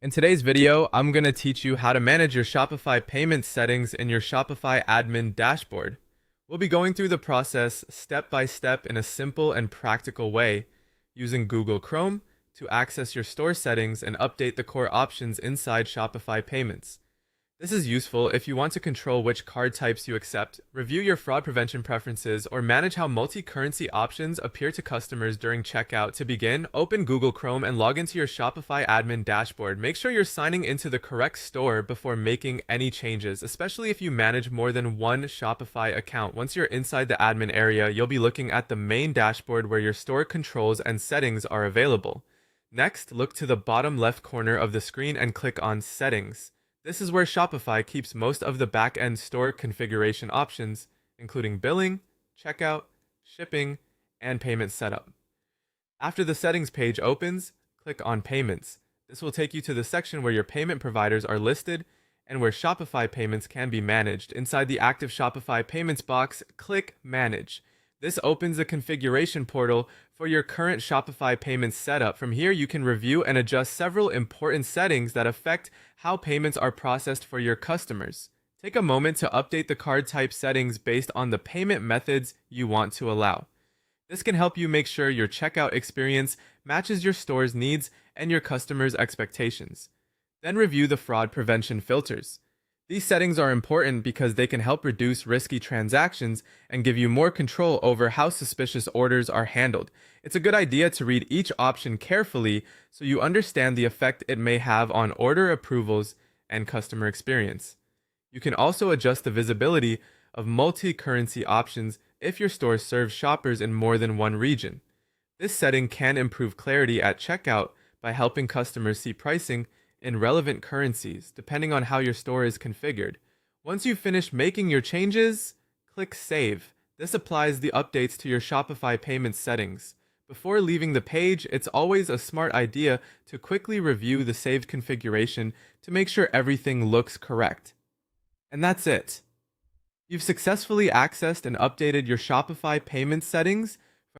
In today's video, I'm going to teach you how to manage your Shopify payment settings in your Shopify admin dashboard. We'll be going through the process step by step in a simple and practical way, using Google Chrome to access your store settings and update the core options inside Shopify payments. This is useful if you want to control which card types you accept, review your fraud prevention preferences, or manage how multi-currency options appear to customers during checkout. To begin, open Google Chrome and log into your Shopify admin dashboard. Make sure you're signing into the correct store before making any changes, especially if you manage more than one Shopify account. Once you're inside the admin area, you'll be looking at the main dashboard where your store controls and settings are available. Next, look to the bottom left corner of the screen and click on Settings. This is where Shopify keeps most of the back-end store configuration options, including billing, checkout, shipping, and payment setup. After the settings page opens, click on Payments. This will take you to the section where your payment providers are listed and where Shopify payments can be managed. Inside the active Shopify payments box, click Manage. This opens the configuration portal for your current Shopify payments setup. From here, you can review and adjust several important settings that affect how payments are processed for your customers. Take a moment to update the card type settings based on the payment methods you want to allow. This can help you make sure your checkout experience matches your store's needs and your customers' expectations. Then review the fraud prevention filters. These settings are important because they can help reduce risky transactions and give you more control over how suspicious orders are handled. It's a good idea to read each option carefully so you understand the effect it may have on order approvals and customer experience. You can also adjust the visibility of multi-currency options if your store serves shoppers in more than one region. This setting can improve clarity at checkout by helping customers see pricing in relevant currencies, depending on how your store is configured. Once you've finished making your changes, click Save. This applies the updates to your Shopify payment settings. Before leaving the page, it's always a smart idea to quickly review the saved configuration to make sure everything looks correct. And that's it. You've successfully accessed and updated your Shopify payment settings